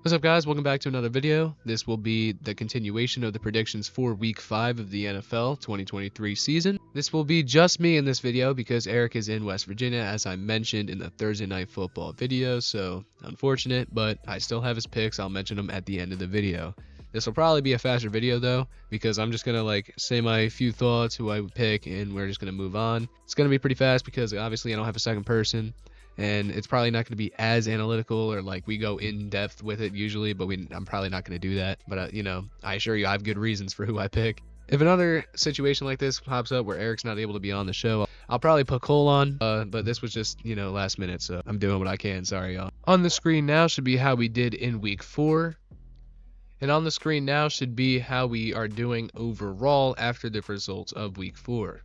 What's up, guys? Welcome back to another video. This will be the continuation of the predictions for week 5 of the NFL 2023 season. This will be just me in this video because Eric is in West Virginia, as I mentioned in the Thursday Night Football video, so unfortunate, but I still have his picks. I'll mention them at the end of the video. This will probably be a faster video though, because I'm just gonna say my few thoughts, who I would pick, and we're just gonna move on. It's gonna be pretty fast because obviously I don't have a second person. And it's probably not going to be as analytical or we go in depth with it usually, but I'm probably not going to do that. But, I assure you I have good reasons for who I pick. If another situation like this pops up where Eric's not able to be on the show, I'll probably put Cole on. But this was just, last minute, so I'm doing what I can. Sorry, y'all. On the screen now should be how we did in week 4. And on the screen now should be how we are doing overall after the results of week 4.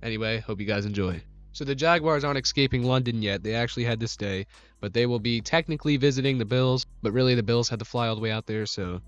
Anyway, hope you guys enjoy. So the Jaguars aren't escaping London yet. They actually had to stay, but they will be technically visiting the Bills, but really the Bills had to fly all the way out there, so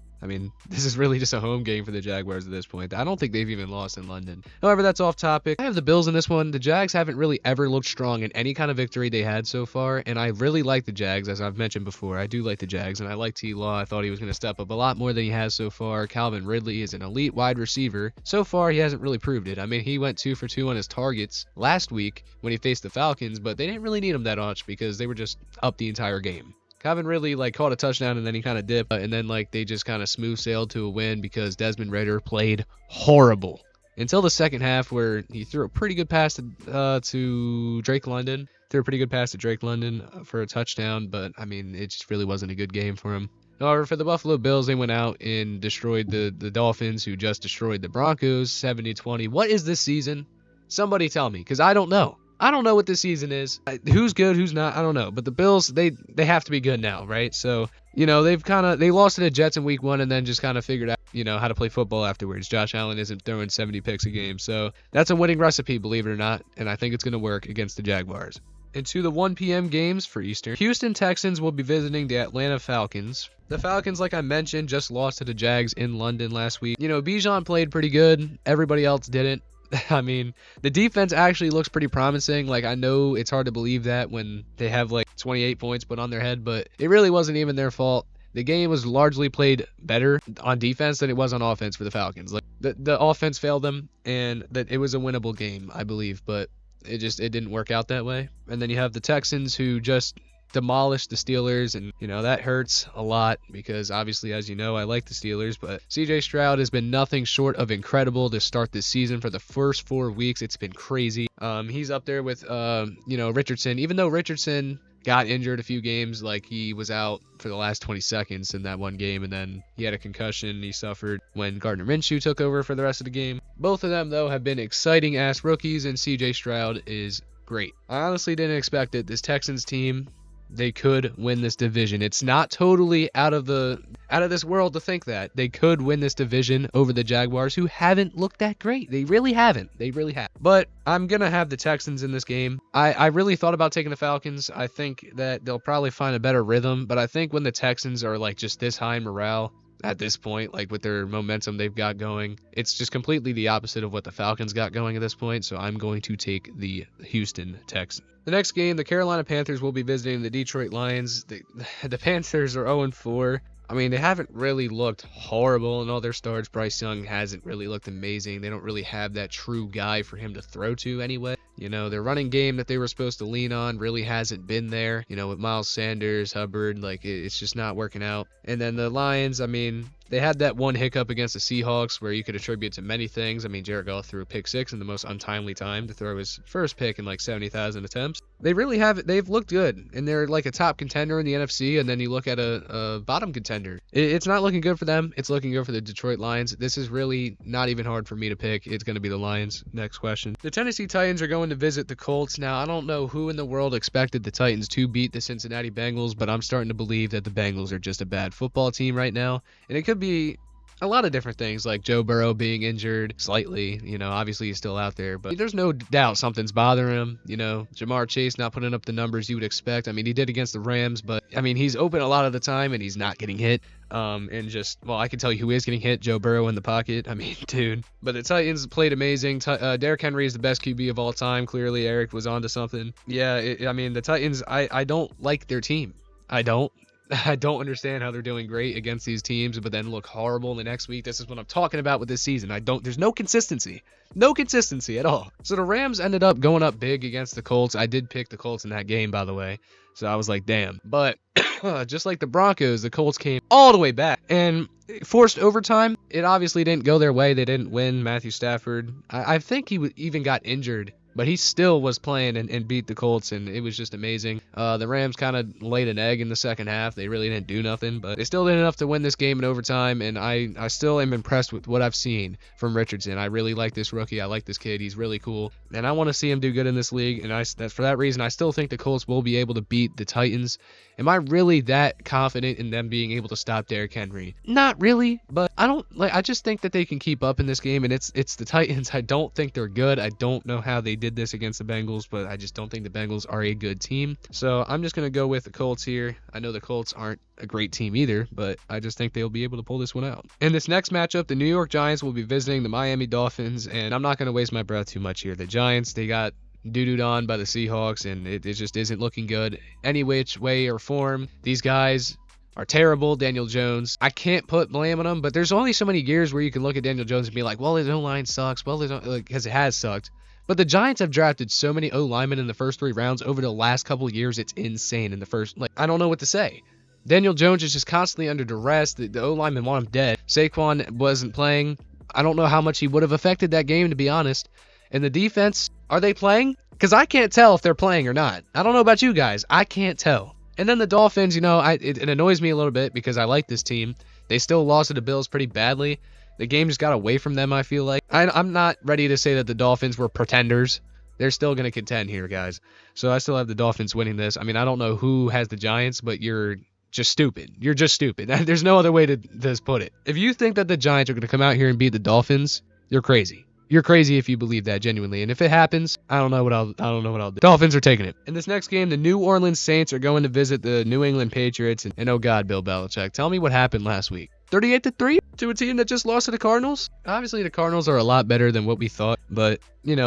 this is really just a home game for the Jaguars at this point. I don't think they've even lost in London. However, that's off topic. I have the Bills in this one. The Jags haven't really ever looked strong in any kind of victory they had so far, and I really like the Jags, as I've mentioned before. I do like the Jags, and I like T-Law. I thought he was going to step up a lot more than he has so far. Calvin Ridley is an elite wide receiver. So far, he hasn't really proved it. He went 2 for 2 on his targets last week when he faced the Falcons, but they didn't really need him that much because they were just up the entire game. Calvin Ridley caught a touchdown and then he kind of dipped, and then they just kind of smooth sailed to a win because Desmond Ridder played horrible until the second half, where he threw a pretty good pass to Drake London. Threw a pretty good pass to Drake London for a touchdown, but it just really wasn't a good game for him. However, for the Buffalo Bills, they went out and destroyed the Dolphins, who just destroyed the Broncos 70-20. What is this season? Somebody tell me, because I don't know. I don't know what this season is. Who's good, who's not, I don't know. But the Bills, they have to be good now, right? So, they lost to the Jets in week 1 and then just kind of figured out, how to play football afterwards. Josh Allen isn't throwing 70 picks a game. So that's a winning recipe, believe it or not. And I think it's going to work against the Jaguars. Into the 1 p.m. games for Eastern. Houston Texans will be visiting the Atlanta Falcons. The Falcons, like I mentioned, just lost to the Jags in London last week. Bijan played pretty good. Everybody else didn't. The defense actually looks pretty promising. I know it's hard to believe that when they have 28 points put on their head, but it really wasn't even their fault. The game was largely played better on defense than it was on offense for the Falcons. The offense failed them, and that it was a winnable game, I believe, but it didn't work out that way. And then you have the Texans, who just demolished the Steelers, and that hurts a lot because obviously, as you know, I like the Steelers, but CJ Stroud has been nothing short of incredible to start this season. For the first 4 weeks, it's been crazy. He's up there with Richardson, even though Richardson got injured a few games. He was out for the last 20 seconds in that one game, and then he had a concussion he suffered when Gardner Minshew took over for the rest of the game. Both of them, though, have been exciting ass rookies, and CJ Stroud is great. I honestly didn't expect it. This Texans team, they could win this division. It's not totally out of this world to think that they could win this division over the Jaguars, who haven't looked that great. They really haven't. But I'm gonna have the Texans in this game. I really thought about taking the Falcons. I think that they'll probably find a better rhythm, but I think when the Texans are just this high in morale at this point, with their momentum they've got going, it's just completely the opposite of what the Falcons got going at this point. So I'm going to take the Houston Texans. The next game, the Carolina Panthers will be visiting the Detroit Lions. The Panthers are 0-4. They haven't really looked horrible in all their starts. Bryce Young hasn't really looked amazing. They don't really have that true guy for him to throw to anyway. Their running game that they were supposed to lean on really hasn't been there. With Miles Sanders, Hubbard, it's just not working out. And then the Lions, they had that one hiccup against the Seahawks where you could attribute to many things. Jared Goff threw a pick 6 in the most untimely time to throw his first pick in 70,000 attempts. They really have, they've looked good, and they're a top contender in the NFC, and then you look at a bottom contender. It's not looking good for them. It's looking good for the Detroit Lions. This is really not even hard for me to pick. It's going to be the Lions. Next question. The Tennessee Titans are going to visit the Colts. Now, I don't know who in the world expected the Titans to beat the Cincinnati Bengals, but I'm starting to believe that the Bengals are just a bad football team right now, and it could be a lot of different things, like Joe Burrow being injured slightly. Obviously he's still out there, but there's no doubt something's bothering him. Jamar Chase not putting up the numbers you would expect. He did against the Rams, but he's open a lot of the time and he's not getting hit. I can tell you who is getting hit: Joe Burrow in the pocket. Dude. But the Titans played amazing. Derrick Henry is the best QB of all time. Clearly, Eric was onto something. Yeah, the Titans, I don't like their team. I don't. I don't understand how they're doing great against these teams, but then look horrible in the next week. This is what I'm talking about with this season. There's no consistency. No consistency at all. So the Rams ended up going up big against the Colts. I did pick the Colts in that game, by the way. So I was like, damn. But just like the Broncos, the Colts came all the way back and forced overtime. It obviously didn't go their way. They didn't win. Matthew Stafford, I think he even got injured, but he still was playing and beat the Colts, and it was just amazing. The Rams kind of laid an egg in the second half. They really didn't do nothing, but they still did enough to win this game in overtime, and I still am impressed with what I've seen from Richardson. I really like this rookie. I like this kid. He's really cool, and I want to see him do good in this league, and for that reason, I still think the Colts will be able to beat the Titans. Am I really that confident in them being able to stop Derrick Henry? Not really, but I just think that they can keep up in this game, and it's the Titans. I don't think they're good. I don't know how they did this against the Bengals, but I just don't think the Bengals are a good team. So I'm just going to go with the Colts here. I know the Colts aren't a great team either, but I just think they'll be able to pull this one out. In this next matchup, the New York Giants will be visiting the Miami Dolphins, and I'm not going to waste my breath too much here. The Giants, they got doo-dooed on by the Seahawks, and it just isn't looking good any which way or form. These guys are terrible. Daniel Jones, I can't put blame on him, but there's only so many years where you can look at Daniel Jones and be like, well, his O-line sucks. Well, because it has sucked. But the Giants have drafted so many O-linemen in the first 3 rounds over the last couple of years. It's insane. In the first, I don't know what to say. Daniel Jones is just constantly under duress. The O-linemen want him dead. Saquon wasn't playing. I don't know how much he would have affected that game, to be honest. And the defense, are they playing? Because I can't tell if they're playing or not. I don't know about you guys. I can't tell. And then the Dolphins, it annoys me a little bit because I like this team. They still lost to the Bills pretty badly. The game just got away from them, I feel like. I'm not ready to say that the Dolphins were pretenders. They're still going to contend here, guys. So I still have the Dolphins winning this. I mean, I don't know who has the Giants, but you're just stupid. You're just stupid. There's no other way to put it. If you think that the Giants are going to come out here and beat the Dolphins, you're crazy. You're crazy if you believe that genuinely. And if it happens, I don't know what I'll do. Dolphins are taking it. In this next game, the New Orleans Saints are going to visit the New England Patriots. And oh God, Bill Belichick, tell me what happened last week. 38-3 to a team that just lost to the Cardinals? Obviously, the Cardinals are a lot better than what we thought, but,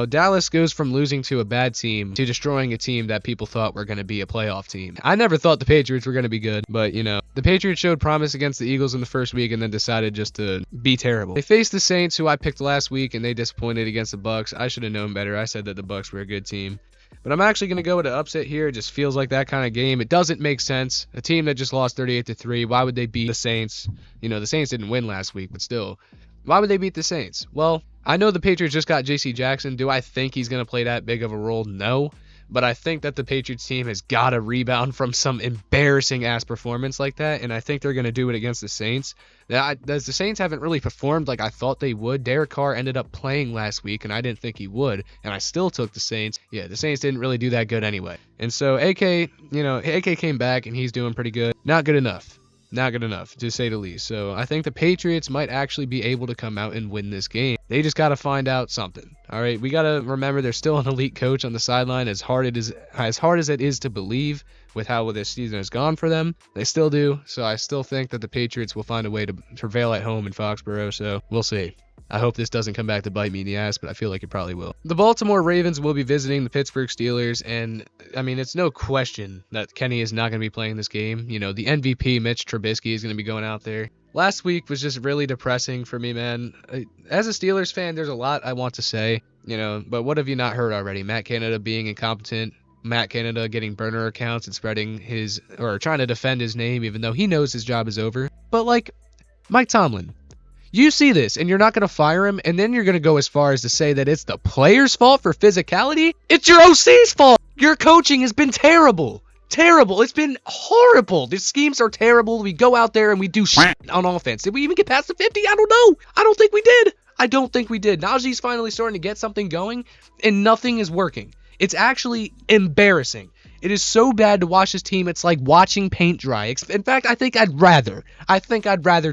Dallas goes from losing to a bad team to destroying a team that people thought were going to be a playoff team. I never thought the Patriots were going to be good, but, the Patriots showed promise against the Eagles in the first week and then decided just to be terrible. They faced the Saints, who I picked last week, and they disappointed against the Bucks. I should have known better. I said that the Bucks were a good team. But I'm actually going to go with an upset here. It just feels like that kind of game. It doesn't make sense. A team that just lost 38-3, why would they beat the Saints? The Saints didn't win last week, but still. Why would they beat the Saints? Well, I know the Patriots just got J.C. Jackson. Do I think he's going to play that big of a role? No. But I think that the Patriots team has got to rebound from some embarrassing-ass performance like that, and I think they're going to do it against the Saints. The Saints haven't really performed like I thought they would. Derek Carr ended up playing last week, and I didn't think he would, and I still took the Saints. Yeah, the Saints didn't really do that good anyway. And so AK came back, and he's doing pretty good. Not good enough. Not good enough, to say the least. So I think the Patriots might actually be able to come out and win this game. They just got to find out something. All right, we got to remember there's still an elite coach on the sideline. As hard as it is to believe with how this season has gone for them, they still do. So I still think that the Patriots will find a way to prevail at home in Foxborough. So we'll see. I hope this doesn't come back to bite me in the ass, but I feel like it probably will. The Baltimore Ravens will be visiting the Pittsburgh Steelers, and, it's no question that Kenny is not going to be playing this game. The MVP, Mitch Trubisky, is going to be going out there. Last week was just really depressing for me, man. As a Steelers fan, there's a lot I want to say, but what have you not heard already? Matt Canada being incompetent, Matt Canada getting burner accounts and trying to defend his name, even though he knows his job is over. But, Mike Tomlin, you see this, and you're not going to fire him, and then you're going to go as far as to say that it's the player's fault for physicality? It's your OC's fault! Your coaching has been terrible. Terrible. It's been horrible. The schemes are terrible. We go out there and we do shit on offense. Did we even get past the 50? I don't know. I don't think we did. Najee's finally starting to get something going, and nothing is working. It's actually embarrassing. It is so bad to watch this team. It's like watching paint dry. In fact, I think I'd rather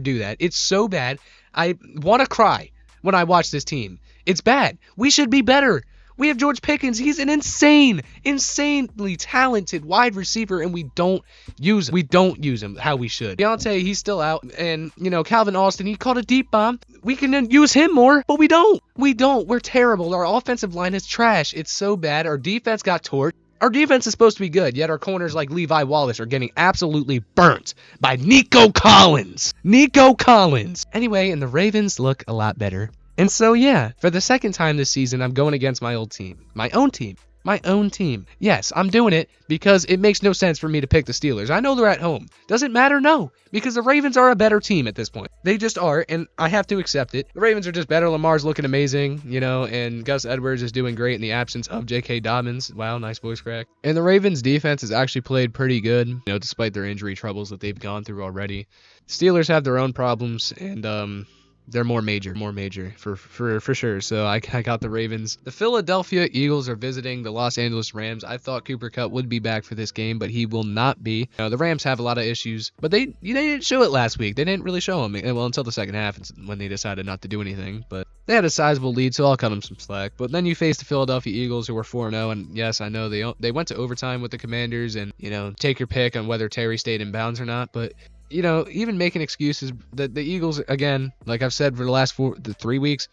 do that. It's so bad. I want to cry when I watch this team. It's bad. We should be better. We have George Pickens. He's an insanely talented wide receiver, and we don't use him. We don't use him how we should. Deontay, he's still out, and, Calvin Austin, he caught a deep bomb. We can use him more, but we don't. We're terrible. Our offensive line is trash. It's so bad. Our defense got torched. Our defense is supposed to be good, yet our corners like Levi Wallace are getting absolutely burnt by Nico Collins. Nico Collins. Anyway, and the Ravens look a lot better. And so, yeah, for the second time this season, I'm going against my old team. My own team. My own team. Yes, I'm doing it because it makes no sense for me to pick the Steelers. I know they're at home. Does it matter? No, because the Ravens are a better team at this point. They just are, and I have to accept it. The Ravens are just better. Lamar's looking amazing, and Gus Edwards is doing great in the absence of J.K. Dobbins. Wow, nice voice crack. And the Ravens' defense has actually played pretty good, despite their injury troubles that they've gone through already. Steelers have their own problems, and they're more major for sure. So I got the Ravens. The Philadelphia Eagles are visiting the Los Angeles Rams. I thought Cooper Kupp would be back for this game, but he will not be. The Rams have a lot of issues, but they didn't show it last week. They didn't really show them. Well, until the second half when they decided not to do anything. But they had a sizable lead, so I'll cut them some slack. But then you face the Philadelphia Eagles, who were 4-0, and yes, I know they went to overtime with the Commanders, and take your pick on whether Terry stayed in bounds or not, but even making excuses, the Eagles, again, like I've said for the last 4 weeks,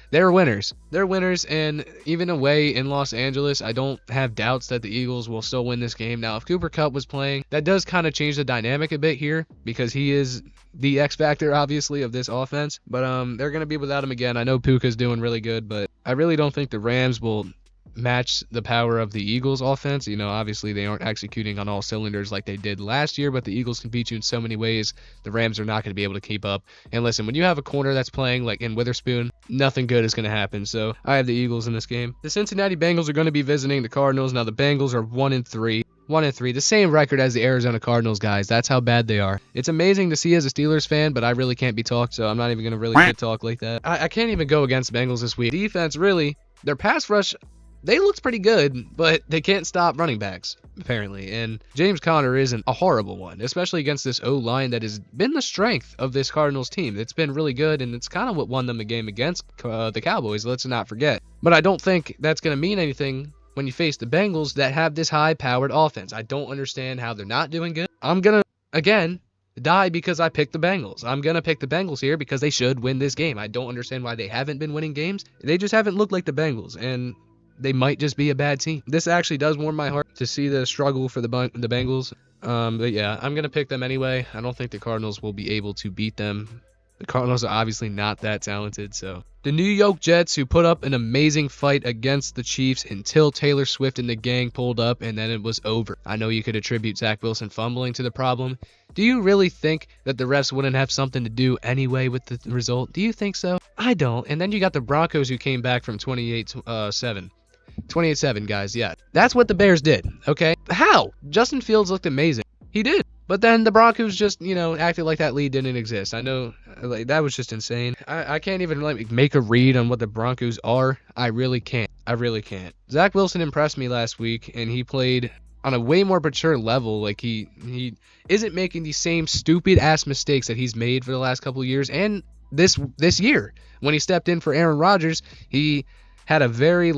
they're winners. They're winners, and even away in Los Angeles, I don't have doubts that the Eagles will still win this game. Now, if Cooper Kupp was playing, that does kind of change the dynamic a bit here, because he is the X factor, obviously, of this offense. But they're going to be without him again. I know Puka's doing really good, but I really don't think the Rams will match the power of the Eagles offense. Obviously they aren't executing on all cylinders like they did last year, but the Eagles can beat you in so many ways. The Rams are not going to be able to keep up. And listen, when you have a corner that's playing like in Witherspoon, nothing good is going to happen. So I have the Eagles in this game. The Cincinnati Bengals are going to be visiting the Cardinals. Now the Bengals are 1-3. 1-3, the same record as the Arizona Cardinals, guys. That's how bad they are. It's amazing to see as a Steelers fan, but I really can't be talked, so I'm not even going to really shit talk like that. I can't even go against the Bengals this week. Defense, really, their pass rush, they looked pretty good, but they can't stop running backs, apparently. And James Conner isn't a horrible one, especially against this O-line that has been the strength of this Cardinals team. It's been really good, and it's kind of what won them the game against the Cowboys, let's not forget. But I don't think that's going to mean anything when you face the Bengals that have this high-powered offense. I don't understand how they're not doing good. I'm going to, again, die because I picked the Bengals. I'm going to pick the Bengals here because they should win this game. I don't understand why they haven't been winning games. They just haven't looked like the Bengals, and they might just be a bad team. This actually does warm my heart to see the struggle for the Bengals. But yeah, I'm going to pick them anyway. I don't think the Cardinals will be able to beat them. The Cardinals are obviously not that talented, so. The New York Jets, who put up an amazing fight against the Chiefs until Taylor Swift and the gang pulled up, and then it was over. I know you could attribute Zach Wilson fumbling to the problem. Do you really think that the refs wouldn't have something to do anyway with the result? Do you think so? I don't. And then you got the Broncos, who came back from 28-7. 28-7, guys, yeah. That's what the Bears did, okay? How? Justin Fields looked amazing. He did. But then the Broncos just, acted like that lead didn't exist. I know, that was just insane. I can't even make a read on what the Broncos are. I really can't. Zach Wilson impressed me last week, and he played on a way more mature level. Like, he isn't making the same stupid-ass mistakes that he's made for the last couple of years. And this year, when he stepped in for Aaron Rodgers, he had a very,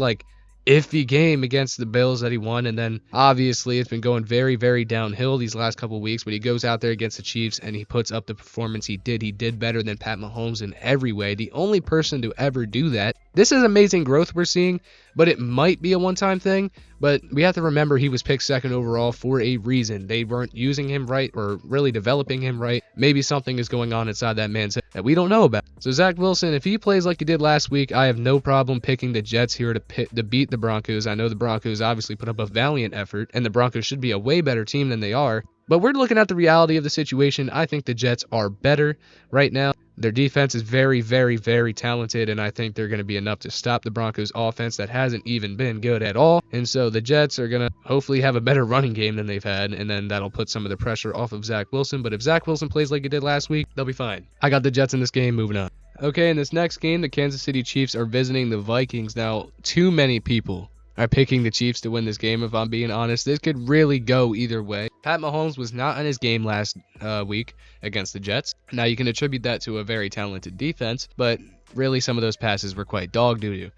iffy game against the Bills that he won, and then obviously it's been going very, very downhill these last couple of weeks, but he goes out there against the Chiefs and he puts up the performance he did. He did better than Pat Mahomes in every way, the only person to ever do that. This is amazing growth we're seeing, but it might be a one-time thing, but we have to remember he was picked second overall for a reason. They weren't using him right or really developing him right. Maybe something is going on inside that man's head that we don't know about. So Zach Wilson, if he plays like he did last week, I have no problem picking the Jets here to beat the Broncos. I know the Broncos obviously put up a valiant effort, and the Broncos should be a way better team than they are. But we're looking at the reality of the situation. I think the Jets are better right now. Their defense is very, very, very talented, and I think they're going to be enough to stop the Broncos' offense that hasn't even been good at all. And so the Jets are going to hopefully have a better running game than they've had, and then that'll put some of the pressure off of Zach Wilson. But if Zach Wilson plays like he did last week, they'll be fine. I got the Jets in this game. Moving on. Okay, in this next game, the Kansas City Chiefs are visiting the Vikings. Now, too many people are picking the Chiefs to win this game, if I'm being honest. This could really go either way. Pat Mahomes was not on his game last week against the Jets. Now, you can attribute that to a very talented defense, but really some of those passes were quite dog doo-doo.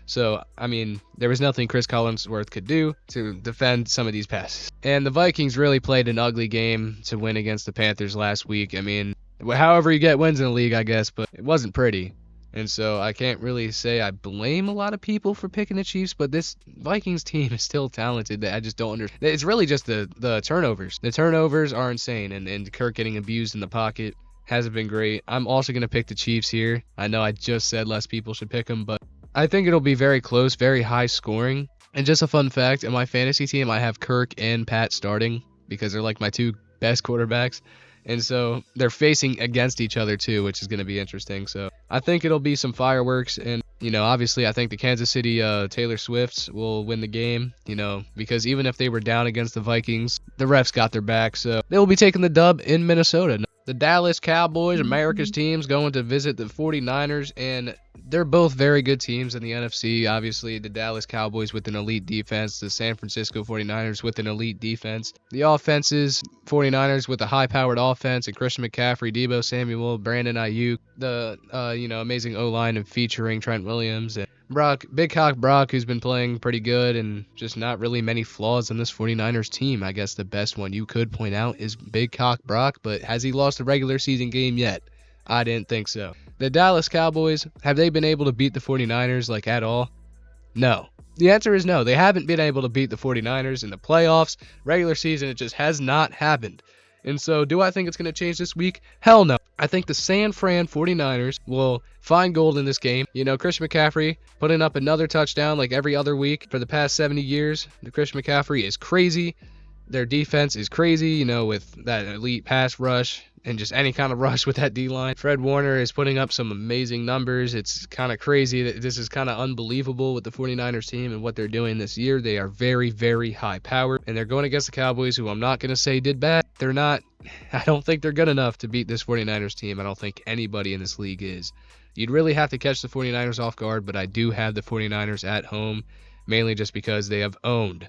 So, there was nothing Chris Collinsworth could do to defend some of these passes. And the Vikings really played an ugly game to win against the Panthers last week. However you get wins in the league, I guess, but it wasn't pretty. And so I can't really say I blame a lot of people for picking the Chiefs, but this Vikings team is still talented. That I just don't understand. It's really just the turnovers. The turnovers are insane, and Kirk getting abused in the pocket hasn't been great. I'm also going to pick the Chiefs here. I know I just said less people should pick them, but I think it'll be very close, very high scoring. And just a fun fact, in my fantasy team, I have Kirk and Pat starting because they're like my two best quarterbacks. And so they're facing against each other too, which is going to be interesting. So I think it'll be some fireworks. And, obviously I think the Kansas City Taylor Swifts will win the game, because even if they were down against the Vikings, the refs got their back. So they will be taking the dub in Minnesota. The Dallas Cowboys, America's teams, going to visit the 49ers, and they're both very good teams in the NFC. Obviously, the Dallas Cowboys with an elite defense, the San Francisco 49ers with an elite defense. The offenses, 49ers with a high-powered offense, and Christian McCaffrey, Deebo Samuel, Brandon Ayuk, the amazing O-line and featuring Trent Williams, and Big Cock Brock, who's been playing pretty good, and just not really many flaws in this 49ers team. I guess the best one you could point out is Big Cock Brock, but has he lost a regular season game yet? I didn't think so. The Dallas Cowboys, have they been able to beat the 49ers at all? No. The answer is no. They haven't been able to beat the 49ers in the playoffs. Regular season, it just has not happened. And so, do I think it's going to change this week? Hell no. I think the San Fran 49ers will find gold in this game. Christian McCaffrey putting up another touchdown like every other week for the past 70 years. The Christian McCaffrey is crazy. Their defense is crazy, with that elite pass rush and just any kind of rush with that D-line. Fred Warner is putting up some amazing numbers. It's kind of crazy. This is kind of unbelievable with the 49ers team and what they're doing this year. They are very, very high-powered, and they're going against the Cowboys, who I'm not going to say did bad. They're not. I don't think they're good enough to beat this 49ers team. I don't think anybody in this league is. You'd really have to catch the 49ers off guard, but I do have the 49ers at home, mainly just because they have owned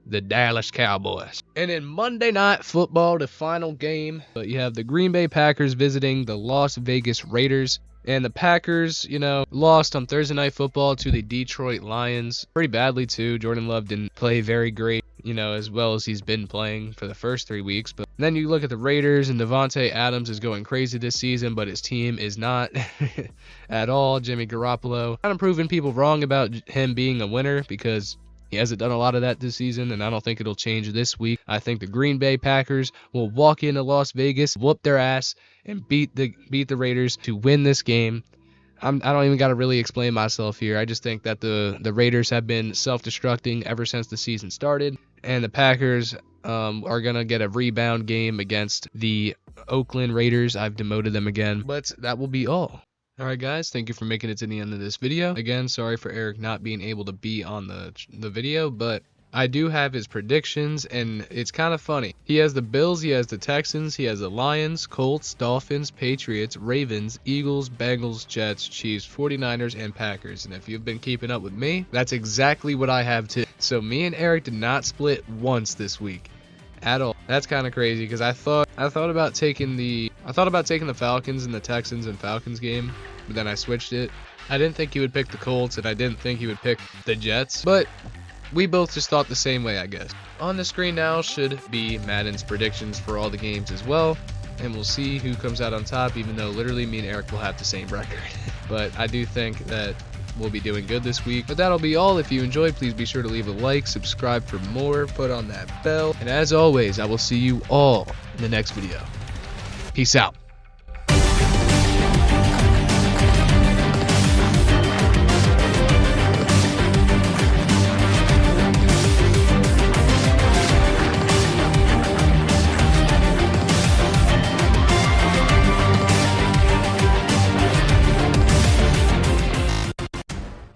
the Dallas Cowboys. And in Monday Night Football, the final game, you have the Green Bay Packers visiting the Las Vegas Raiders. And the Packers, lost on Thursday Night Football to the Detroit Lions. Pretty badly, too. Jordan Love didn't play very great, as well as he's been playing for the first 3 weeks. But then you look at the Raiders, and Devontae Adams is going crazy this season, but his team is not at all. Jimmy Garoppolo, kind of proving people wrong about him being a winner, because he hasn't done a lot of that this season, and I don't think it'll change this week. I think the Green Bay Packers will walk into Las Vegas, whoop their ass, and beat the Raiders to win this game. I don't even got to really explain myself here. I just think that the Raiders have been self-destructing ever since the season started, and the Packers are going to get a rebound game against the Oakland Raiders. I've demoted them again, but that will be all. Alright guys, thank you for making it to the end of this video. Again, sorry for Eric not being able to be on the video, but I do have his predictions, and it's kind of funny. He has the Bills, he has the Texans, he has the Lions, Colts, Dolphins, Patriots, Ravens, Eagles, Bengals, Jets, Chiefs, 49ers, and Packers. And if you've been keeping up with me, that's exactly what I have too. So me and Eric did not split once this week at all. That's kind of crazy, because I thought about taking the Falcons and the Texans and Falcons game, but then I switched it. I didn't think he would pick the Colts, and I didn't think he would pick the Jets, but we both just thought the same way, I guess. On the screen now should be Madden's predictions for all the games as well, and we'll see who comes out on top, even though literally me and Eric will have the same record. But I do think that we'll be doing good this week. But that'll be all. If you enjoyed, please be sure to leave a like, subscribe for more, put on that bell, and as always, I will see you all in the next video. Peace out.